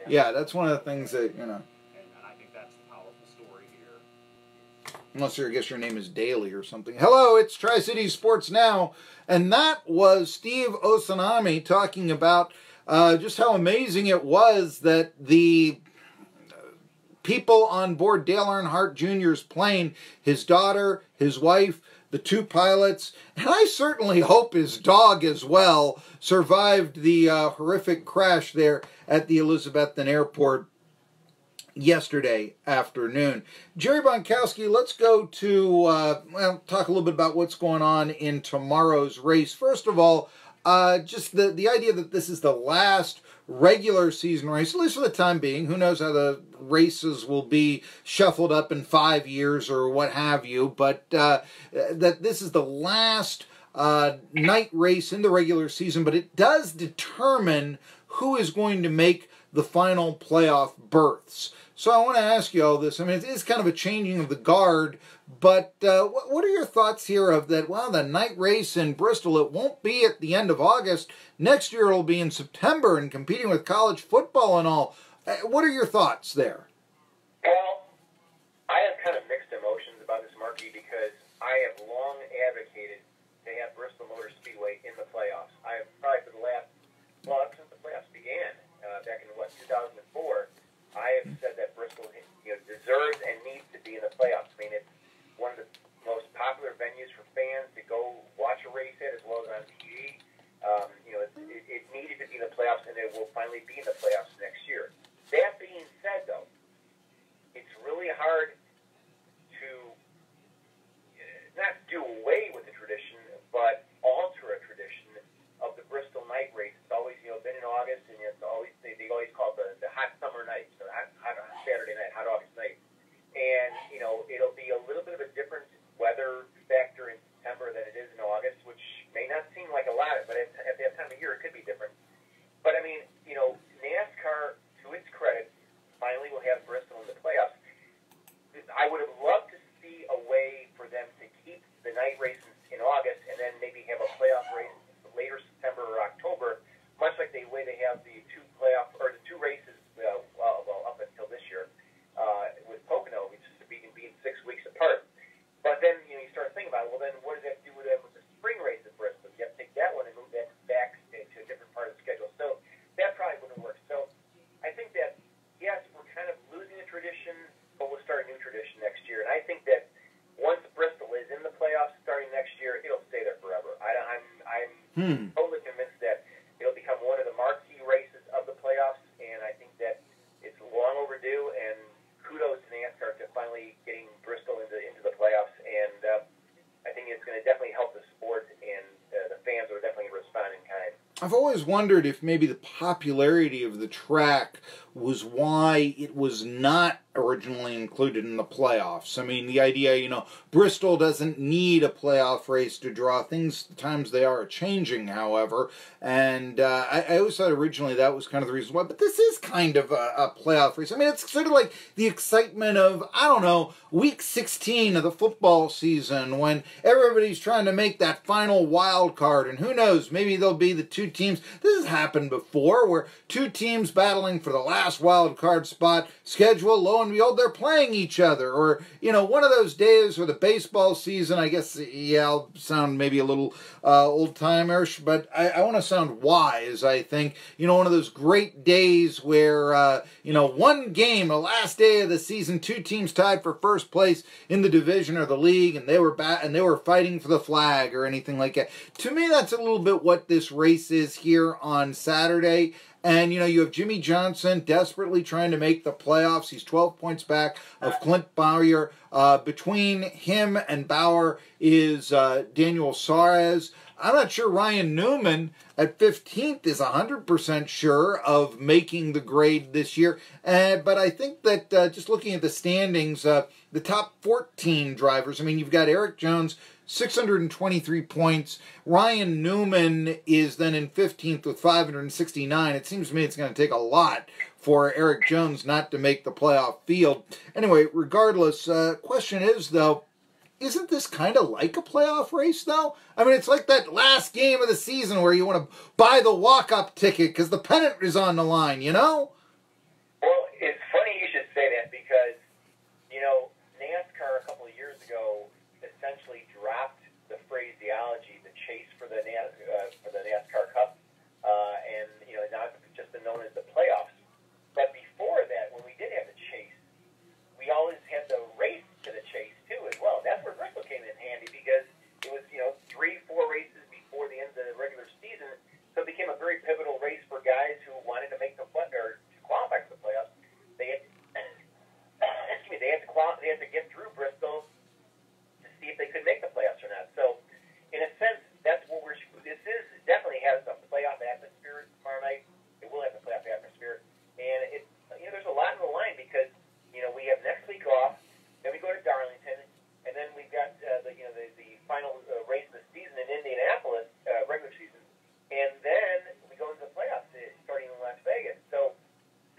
Yeah, that's one of the things that, And I think that's a powerful story here. Unless I guess your name is Daly or something. Hello, it's Tri-City Sports Now. And that was Steve Osanami talking about just how amazing it was that the people on board Dale Earnhardt Jr.'s plane, his daughter, his wife, the two pilots, and I certainly hope his dog as well, survived the horrific crash there at the Elizabethton airport yesterday afternoon. Jerry Bonkowski, let's go to, well, talk a little bit about what's going on in tomorrow's race. First of all, just the idea that this is the last regular season race, at least for the time being. Who knows how the races will be shuffled up in 5 years or what have you, but that this is the last night race in the regular season, but it does determine who is going to make the final playoff berths. So I want to ask you all this. I mean, it is kind of a changing of the guard, but what are your thoughts here of that, well, the night race in Bristol, it won't be at the end of August. Next year it'll be in September and competing with college football and all. What are your thoughts there? Well, I have kind of mixed emotions about this, Marky, because I have long advocated to have Bristol Motor Speedway in the playoffs. I have probably for the last, well, ever since the playoffs began, back in, 2004, I have said that Bristol deserves and needs to be in the playoffs. I mean, it's one of the most popular venues for fans to go watch a race at, as well as on TV. It needed to be in the playoffs, and it will finally be in the playoffs next year. That being said, though, it's really hard to not do away with the tradition, but alter a tradition of the Bristol night race. It's always, been in August, and it's always they always call it the hot summer night, so hot Saturday night, hot August night. And, it'll be a little bit of a different weather factor in September than it is in August, which may not seem like a lot, but at that time of year, it could be different. But, I mean, NASCAR, to its credit, finally will have Bristol in the playoffs. I would have loved to see a way for them to keep the night races in August and then maybe have a playoff race later September or October, much like the way they have the two races up until this year with Pocono, which is being 6 weeks apart. But then you start thinking about it. Well, then what does that do with the spring race at Bristol? You have to take that one and move that back to a different part of the schedule. So that probably wouldn't work. So I think that yes, we're kind of losing a tradition, but we'll start a new tradition next year. And I think that once Bristol is in the playoffs starting next year, it'll stay there forever. I'm totally convinced that it'll become one of the marquee races of the playoffs, and I think that it's long overdue, and kudos to NASCAR to finally getting Bristol into the playoffs, and I think it's going to definitely help the sport, and the fans are definitely responding in kind. I've always wondered if maybe the popularity of the track was why it was not originally included in the playoffs. I mean, the idea, Bristol doesn't need a playoff race to draw. Times they are changing, however, and I always thought originally that was kind of the reason why, but this is kind of a playoff race. I mean, it's sort of like the excitement of, I don't know, week 16 of the football season when everybody's trying to make that final wild card, and who knows, maybe there'll be the two teams. This has happened before, where two teams battling for the last wild card spot schedule, lo and behold, they're playing each other. Or, one of those days where the baseball season, I guess, yeah, I'll sound maybe a little old-timerish, but I want to sound wise, I think. One of those great days where, one game, the last day of the season, two teams tied for first place in the division or the league, and they were fighting for the flag or anything like that. To me, that's a little bit what this race is here on Saturday. And, you have Jimmy Johnson desperately trying to make the playoffs. He's 12 points back of Clint Bowyer. Between him and Bauer is Daniel Suarez. I'm not sure Ryan Newman at 15th is 100% sure of making the grade this year. But I think that just looking at the standings, the top 14 drivers, I mean, you've got Eric Jones, 623 points. Ryan Newman is then in 15th with 569. It seems to me it's going to take a lot for Eric Jones not to make the playoff field. Anyway, regardless, question is, though, isn't this kind of like a playoff race, though? I mean, it's like that last game of the season where you want to buy the walk-up ticket because the pennant is on the line, chase for the NASCAR Cup, and now it's just been known as the playoffs. But before that, when we did have the chase, we always had the race to the chase too as well. That's where Bristol came in handy because it was 3-4 races before the end of the regular season, so it became a very pivotal race for guys who wanted to make the or to qualify for the playoffs. They had they had to get through Bristol to see if they could make the playoffs or not. So, in a sense, that's what this is. It definitely has a playoff atmosphere tomorrow night. It will have a playoff atmosphere, and there's a lot on the line because we have next week off, then we go to Darlington, and then we've got the final race of the season in Indianapolis, regular season, and then we go into the playoffs starting in Las Vegas. So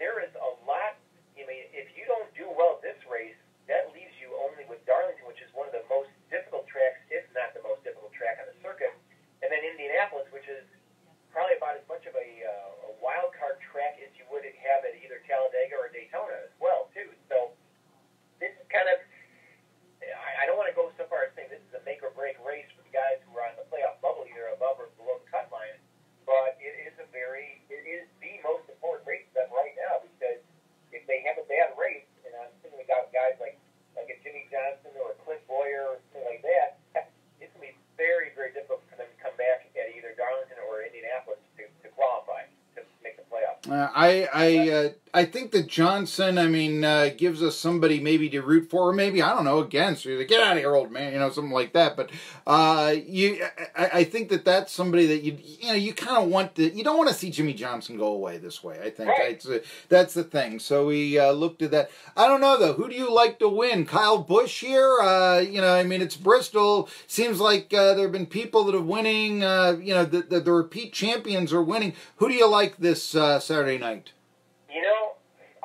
there is a lot. If you don't do well this race, that leaves you only with Darlington, which is one of the most difficult tracks, if not the most difficult track on the circuit, and then Indianapolis, which is probably about as much of a wild card track as you would have at either Talladega or Daytona as well, too. So this is kind of, I don't want to go so far as saying this is a make or break race for the guys who are on the playoff bubble, either above or below the cut line, but it is the most important race for them right now because if they have a bad race, and I'm thinking about guys like a Jimmy Johnson or a Clint Boyer or something like that, it's going to be very, very difficult for them to come back at either Darlington or Indianapolis to qualify to make the playoffs. I think that Johnson, gives us somebody maybe to root for, or maybe, I don't know, against. You're like, get out of here, old man, something like that. But I think that that's somebody that you kind of want to. You don't want to see Jimmy Johnson go away this way. I think that's the thing. So we looked at that. I don't know though. Who do you like to win? Kyle Busch here? It's Bristol. Seems like there have been people that are winning. The repeat champions are winning. Who do you like this Saturday night?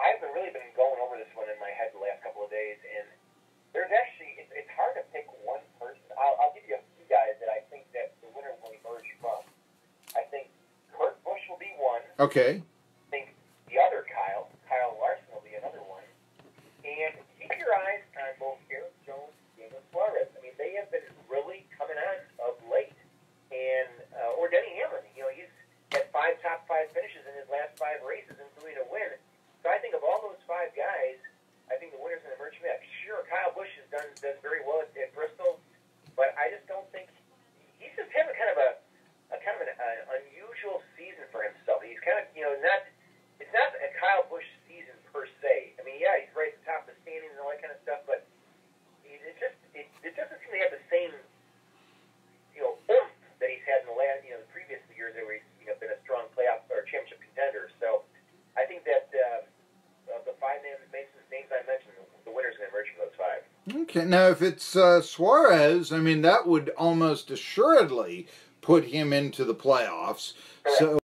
I've really been going over this one in my head the last couple of days, and there's actually, it's hard to pick one person. I'll give you a few guys that I think that the winner will emerge from. I think Kurt Busch will be one. Okay. I think the other Kyle Larson will be another one. And keep your eyes on both Eric Jones and Daniel Suarez. They have been really coming on of late. And, or Denny Hamlin, he's had 5 top 5 finishes in his last 5 races, including a win. So I think of all those 5 guys, I think the winner's going to emerge from that. Sure, Kyle Busch has done very well at Bristol, but I just don't think he's just having kind of an unusual season for himself. He's kind of it's not a Kyle Busch season per se. He's right at the top of the standings and all that kind of stuff, but it doesn't seem to have the same oomph that he's had in the last the previous years where he's been a strong playoff or championship contender. So I think that of the 5 names I mentioned, the winner's going to emerge from those 5. Okay, now if it's Suarez, that would almost assuredly put him into the playoffs. Correct. So.